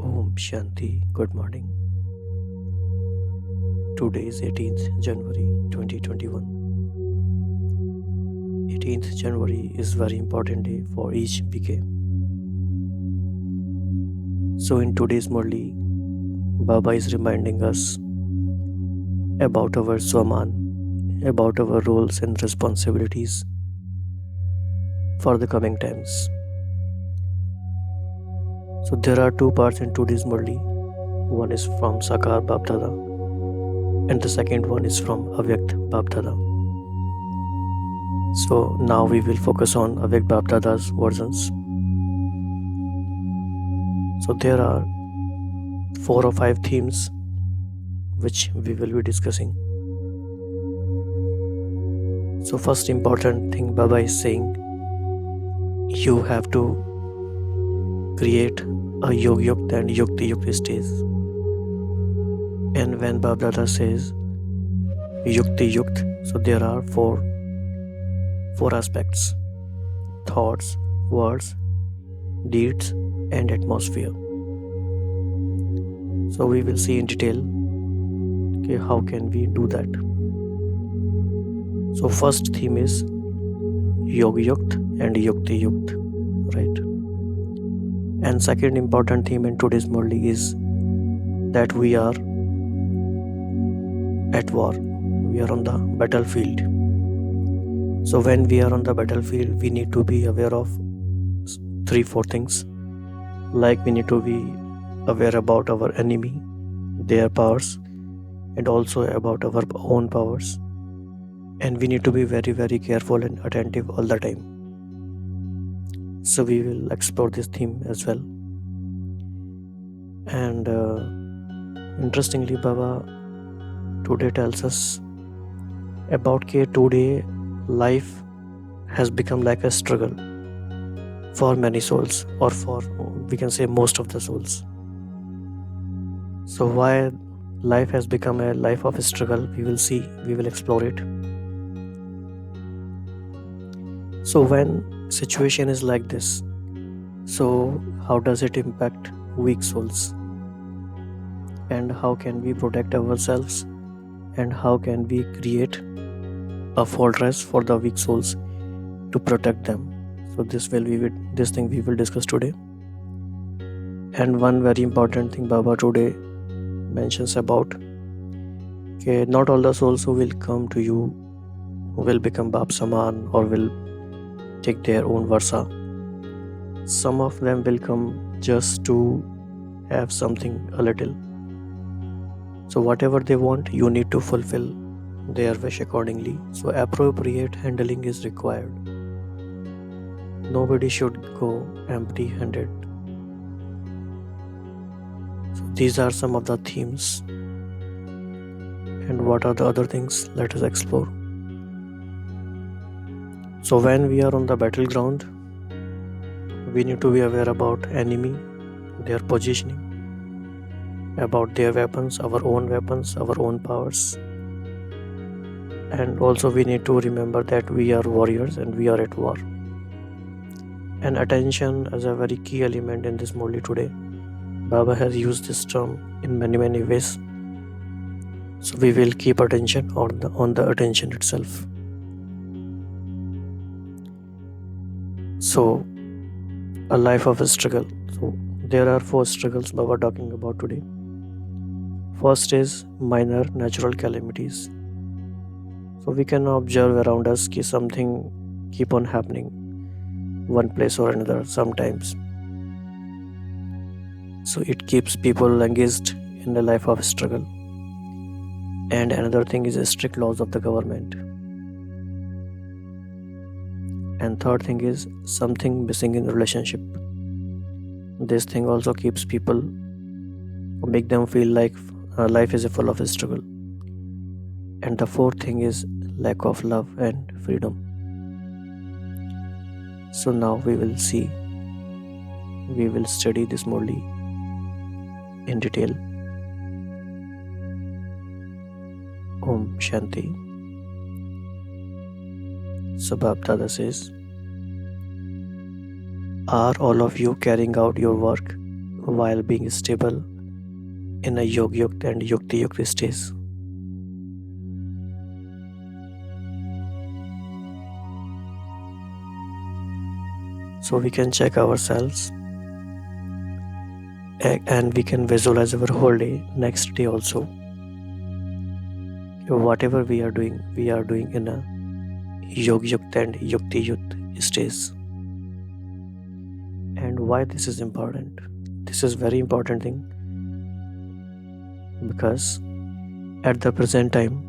Om Shanti. Good morning. Today is 18th January 2021. 18th January is very important day for each BK. So in today's Murli, Baba is reminding us about our Swaman, about our roles and responsibilities for the coming times. So there are two parts in today's Murli. One is from Sakar BapDada and the second one is from Avyakt BapDada. So now we will focus on Avyakt BapDada's versions. So there are 4 or 5 themes which we will be discussing. So first important thing Baba is saying, you have to create a Avyakt and Yukti stage. And when BapDada says Yukti, so there are four aspects: thoughts, words, deeds, and atmosphere. So we will see in detail how can we do that. So first theme is Avyakt and Yukti, right? And second important theme in today's Murli is that we are at war. We are on the battlefield. So when we are on the battlefield, we need to be aware of 3-4 things. Like we need to be aware about our enemy, their powers, and also about our own powers. And we need to be very, very careful and attentive all the time. So we will explore this theme as well. And interestingly, Baba today tells us about today life has become like a struggle for many souls, or for, we can say, most of the souls. So why life has become a life of struggle, we will see, we will explore it. So when situation is like this, so how does it impact weak souls? And how can we protect ourselves? And how can we create a fortress for the weak souls to protect them? So this thing we will discuss today. And one very important thing Baba today mentions about, not all the souls who will come to you will become Bap Saman or will take their own versa. Some of them will come just to have something a little. So whatever they want, you need to fulfill their wish accordingly. So appropriate handling is required. Nobody should go empty-handed. So these are some of the themes. And what are the other things? Let us explore. So when we are on the battleground, we need to be aware about enemy, their positioning, about their weapons, our own powers. And also we need to remember that we are warriors and we are at war. And attention is a very key element in this Murli today. Baba has used this term in many ways. So we will keep attention on the attention itself. So a life of a struggle. So there are 4 struggles Baba talking about today. First is minor natural calamities. So we can observe around us that something keep on happening one place or another sometimes. So it keeps people engaged in a life of struggle. And another thing is the strict laws of the government. And third thing is something missing in the relationship. This thing also keeps people, make them feel like life is full of struggle. And the fourth thing is lack of love and freedom. So now we will study this Murli in detail. Om Shanti. So BapDada says, are all of you carrying out your work while being stable in a Yogyukt and Yukti stage. So we can check ourselves and we can visualize our whole day next day also. Whatever we are doing in a Yogyukt and Yukti stage. And why this is important? This is very important thing because at the present time,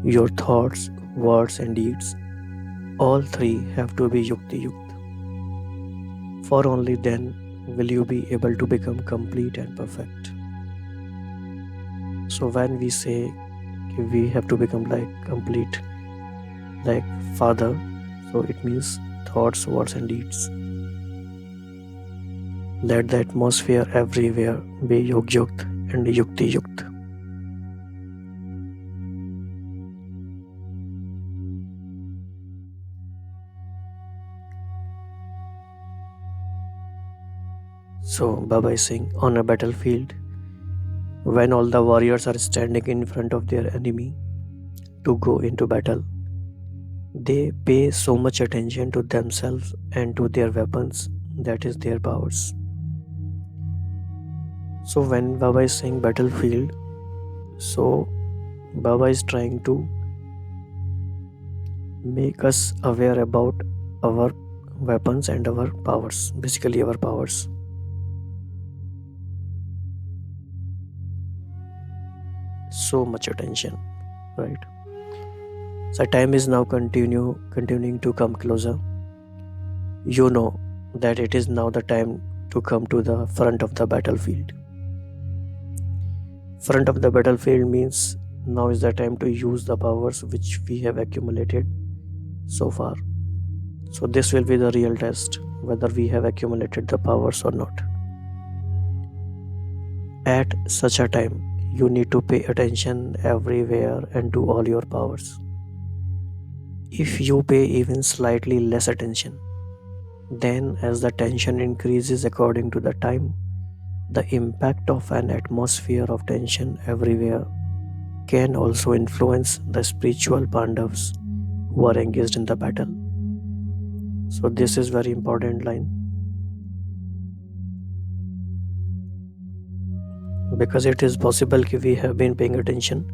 your thoughts, words and deeds, all three have to be Yukti. For only then will you be able to become complete and perfect. So when we say we have to become like complete, like Father, so it means thoughts, words and deeds. Let the atmosphere everywhere be Yogyukt and Yukti. So Baba is saying, on a battlefield, when all the warriors are standing in front of their enemy to go into battle, they pay so much attention to themselves and to their weapons, that is their powers. So when Baba is saying battlefield, so Baba is trying to make us aware about our weapons and our powers, basically our powers. So much attention, right? So time is now continuing to come closer. You know that it is now the time to come to the front of the battlefield. Front of the battlefield means now is the time to use the powers which we have accumulated so far. So this will be the real test, whether we have accumulated the powers or not. At such a time, you need to pay attention everywhere and to all your powers. If you pay even slightly less attention, then as the tension increases according to the time, the impact of an atmosphere of tension everywhere can also influence the spiritual Pandavas who are engaged in the battle. So this is very important line, because it is possible that we have been paying attention,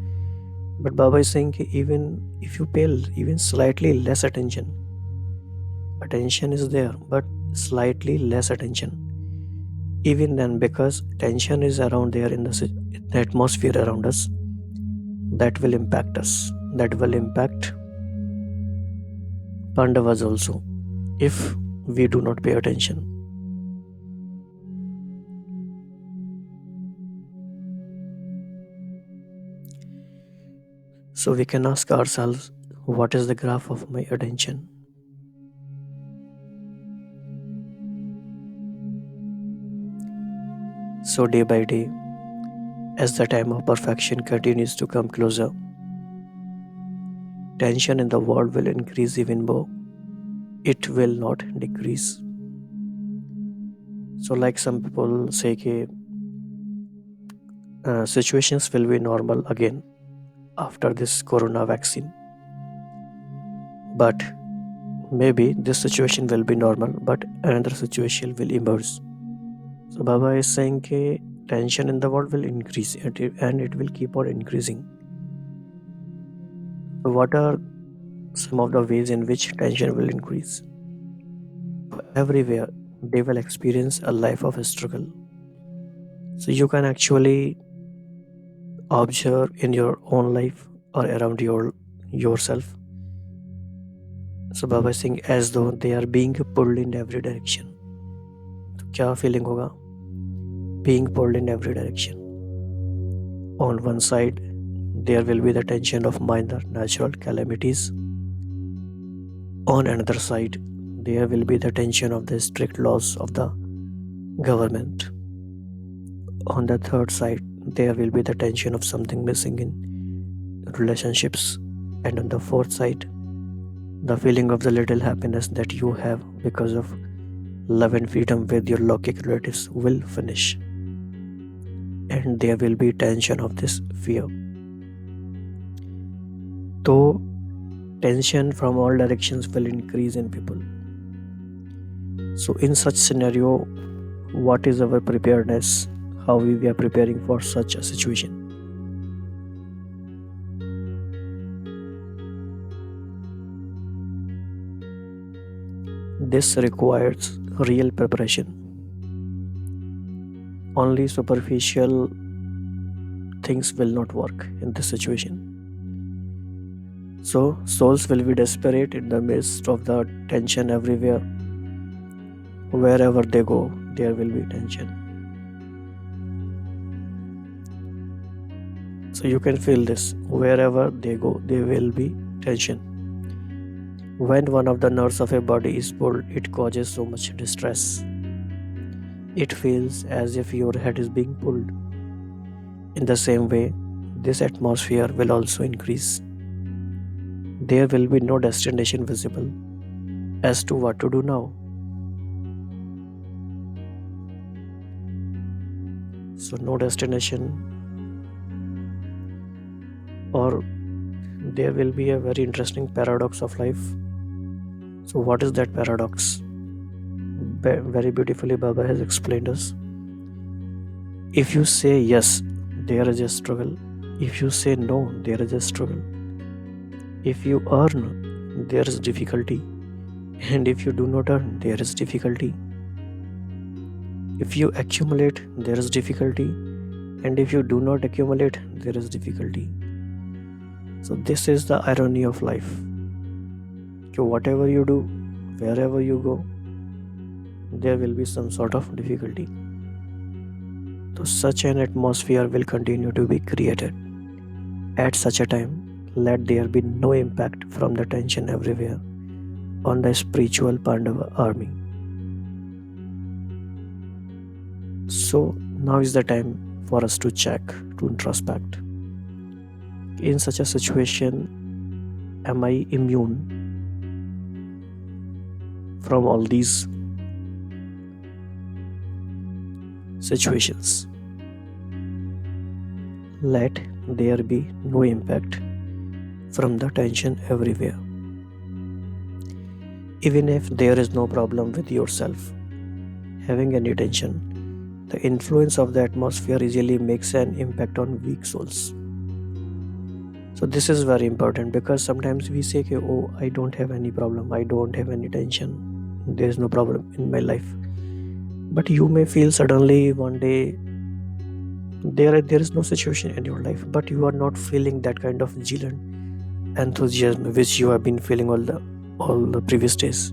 but Baba is saying that even if you pay even slightly less attention is there, but slightly less attention, even then, because tension is around there in the atmosphere around us, that will impact us, that will impact Pandavas also if we do not pay attention. So we can ask ourselves, what is the graph of my attention? So day by day, as the time of perfection continues to come closer, tension in the world will increase even more. It will not decrease. So like some people say that situations will be normal again after this corona vaccine. But maybe this situation will be normal, but another situation will emerge. So Baba is saying that tension in the world will increase and it will keep on increasing. So what are some of the ways in which tension will increase? Everywhere they will experience a life of struggle. So you can actually observe in your own life or around yourself. So Baba is saying as though they are being pulled in every direction. तो क्या feeling होगा? Being pulled in every direction. On one side, there will be the tension of minor natural calamities. On another side, there will be the tension of the strict laws of the government. On the third side, there will be the tension of something missing in relationships. And on the fourth side, the feeling of the little happiness that you have because of love and freedom with your local relatives will finish, and there will be tension of this fear. Though tension from all directions will increase in people. So in such scenario, what is our preparedness? How we are preparing for such a situation? This requires real preparation. Only superficial things will not work in this situation. So souls will be desperate in the midst of the tension everywhere. Wherever they go, there will be tension. So you can feel this. Wherever they go, there will be tension. When one of the nerves of a body is pulled, it causes so much distress. It feels as if your head is being pulled. In the same way, this atmosphere will also increase. There will be no destination visible as to what to do now. So no destination, or there will be a very interesting paradox of life. So what is that paradox? Very beautifully Baba has explained us. If you say yes, there is a struggle. If you say no, there is a struggle. If you earn, there is difficulty. And if you do not earn, there is difficulty. If you accumulate, there is difficulty. And if you do not accumulate, there is difficulty. So this is the irony of life. So whatever you do, wherever you go, there will be some sort of difficulty. So such an atmosphere will continue to be created. At such a time, let there be no impact from the tension everywhere on the spiritual Pandava army. So now is the time for us to check, to introspect. In such a situation, am I immune from all these situations? Let there be no impact from the tension everywhere. Even if there is no problem with yourself having any tension, the influence of the atmosphere easily makes an impact on weak souls. So this is very important, because sometimes we say, oh, I don't have any problem, I don't have any tension, there is no problem in my life. But you may feel suddenly one day there is no situation in your life, but you are not feeling that kind of vigilant enthusiasm which you have been feeling all the previous days.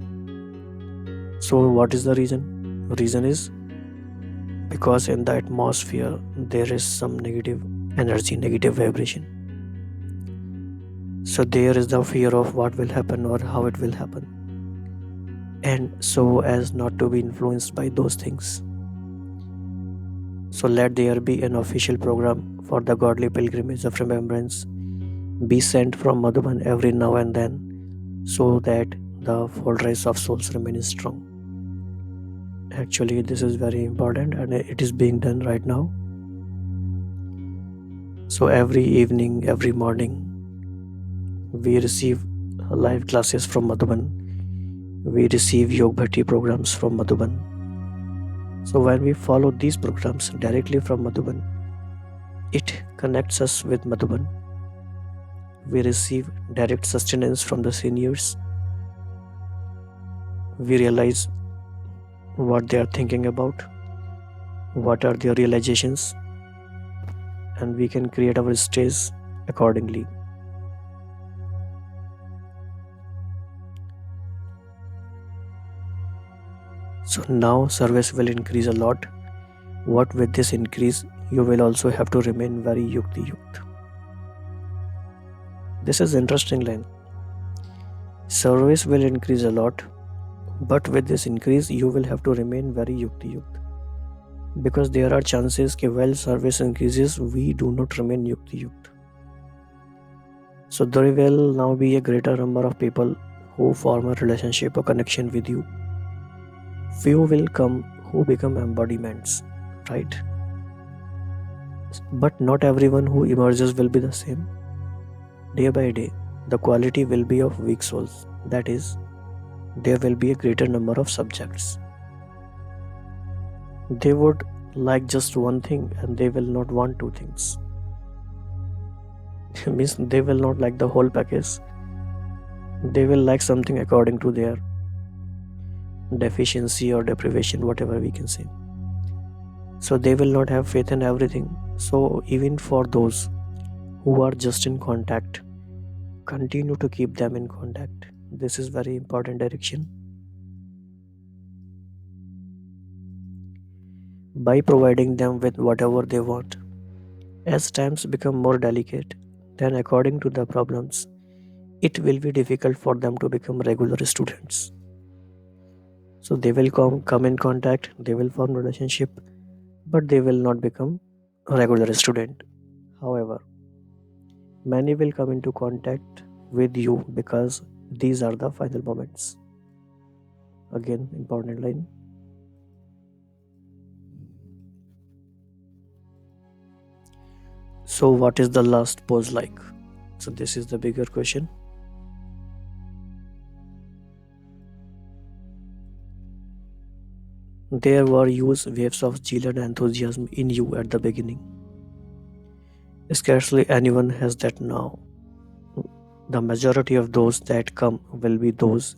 So what is the reason? Reason is because in the atmosphere there is some negative energy, negative vibration. So there is the fear of what will happen or how it will happen, and so as not to be influenced by those things. So let there be an official program for the godly pilgrimage of remembrance be sent from Madhuban every now and then, so that the fortress of souls remains strong. Actually, this is very important, and it is being done right now. So every evening, every morning, we receive live classes from Madhuban. We receive Yog Bhakti programs from Madhuban. So when we follow these programs directly from Madhuban, it connects us with Madhuban. We receive direct sustenance from the seniors. We realize what they are thinking about, what are their realizations, and we can create our stage accordingly. So now service will increase a lot. What with this increase, you will also have to remain very yukti yukt. This is interesting line. Service will increase a lot, but with this increase, you will have to remain very yukti yukt. Because there are chances that while service increases, we do not remain yukti yukt. So there will now be a greater number of people who form a relationship or connection with you Few will come who become embodiments, right? But not everyone who emerges will be the same. Day by day, the quality will be of weak souls. That is, there will be a greater number of subjects. They would like just one thing and they will not want two things. Means they will not like the whole package. They will like something according to their deficiency or deprivation, whatever we can say. So they will not have faith in everything. So even for those who are just in contact, continue to keep them in contact. This is very important direction. By providing them with whatever they want. As times become more delicate, then according to the problems, it will be difficult for them to become regular students. So they will come in contact, they will form relationship, but they will not become a regular student. However, many will come into contact with you because these are the final moments. Again, important line. So, what is the last pose like? So, this is the bigger question. There were huge waves of zeal and enthusiasm in you at the beginning. Scarcely anyone has that now. The majority of those that come will be those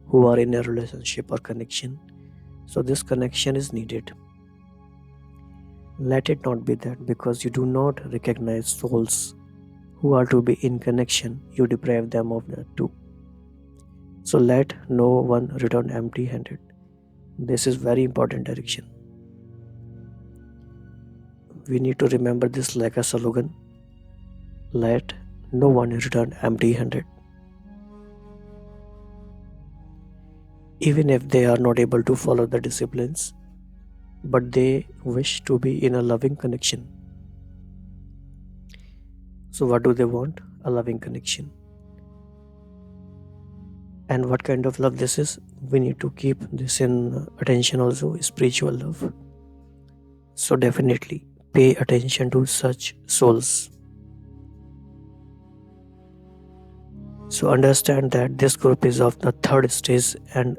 who are in a relationship or connection. So, this connection is needed. Let it not be that because you do not recognize souls who are to be in connection, you deprive them of that too. So, let no one return empty handed. This is very important direction. We need to remember this like a slogan. Let no one return empty handed. Even if they are not able to follow the disciplines, but they wish to be in a loving connection. So, what do they want? A loving connection. And what kind of love this is? We need to keep this in attention also, spiritual love. So, definitely pay attention to such souls. So, understand that this group is of the third stage and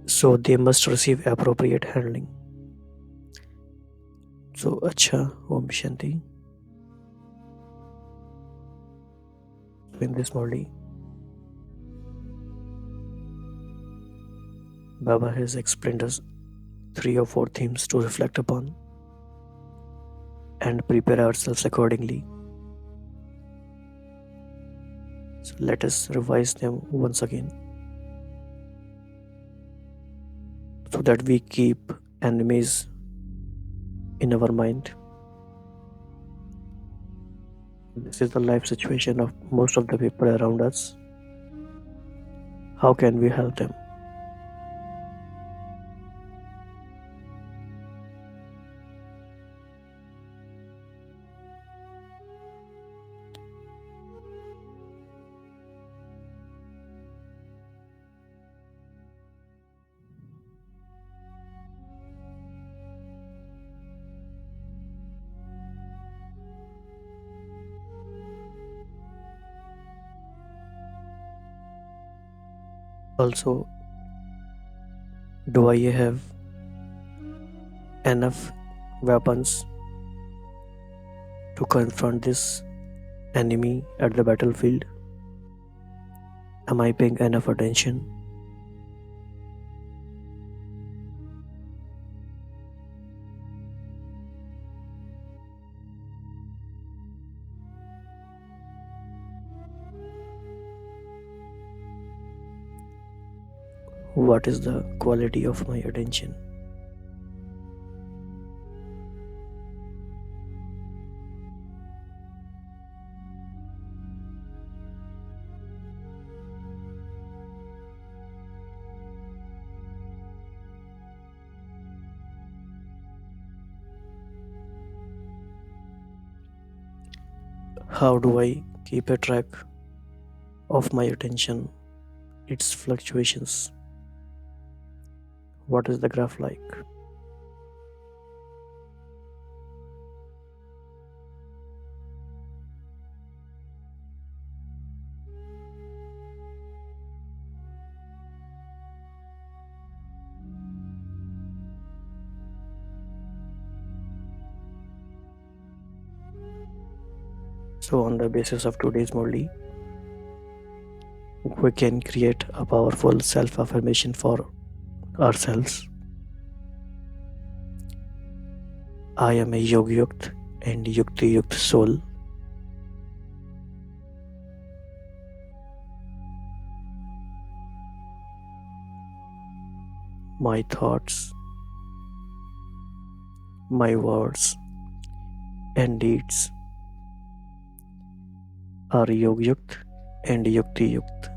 so they must receive appropriate handling. So, Acha, Om Shanti. In this Murli, Baba has explained us 3 or 4 themes to reflect upon and prepare ourselves accordingly. So let us revise them once again so that we keep enemies in our mind. This is the life situation of most of the people around us. How can we help them? Also, do I have enough weapons to confront this enemy at the battlefield? Am I paying enough attention? What is the quality of my attention? How do I keep a track of my attention, its fluctuations? What is the graph like? So, on the basis of today's Murli, we can create a powerful self affirmation for ourselves. I am a Yogyukt and Yukti Yukt soul. My thoughts, my words, and deeds are Yogyukt and Yukti Yukt.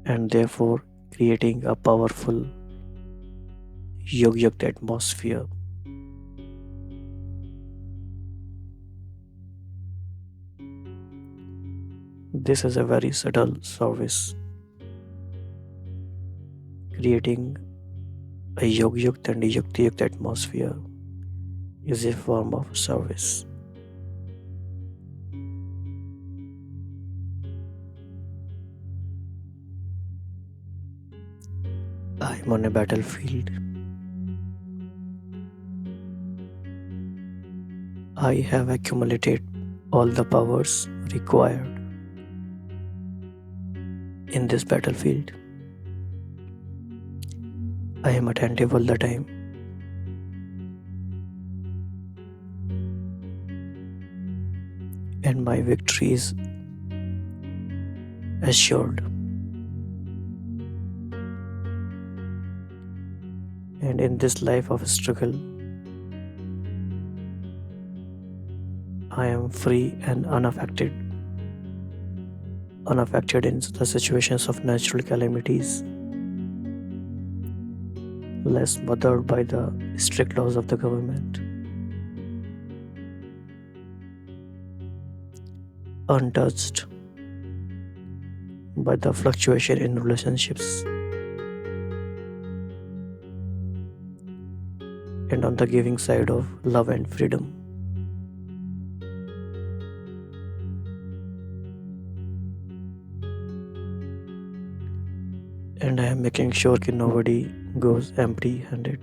And therefore creating a powerful Yogyukt atmosphere. This is a very subtle service. Creating a Yogyukt and a Yuktiyukt atmosphere is a form of service. I am on a battlefield. I have accumulated all the powers required in this battlefield. I am attentive all the time. And my victory is assured. And in this life of struggle, I am free and unaffected in the situations of natural calamities, less bothered by the strict laws of the government, untouched by the fluctuation in relationships, and on the giving side of love and freedom. And I am making sure that nobody goes empty handed.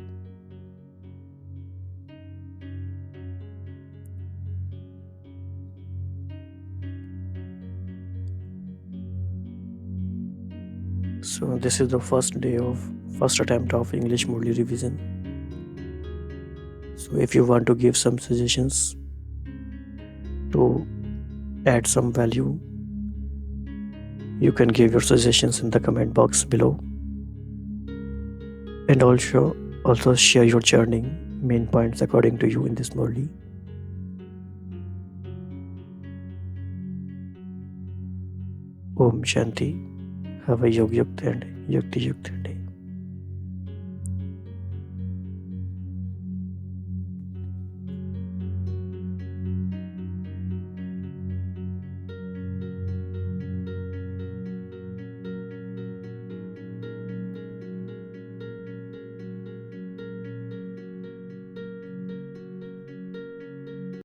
So this is the first attempt of English Murli revision. So if you want to give some suggestions to add some value, you can give your suggestions in the comment box below. And also share your journey main points according to you in this Murli. Om Shanti. Have a Yogyukt and Yukti Yukt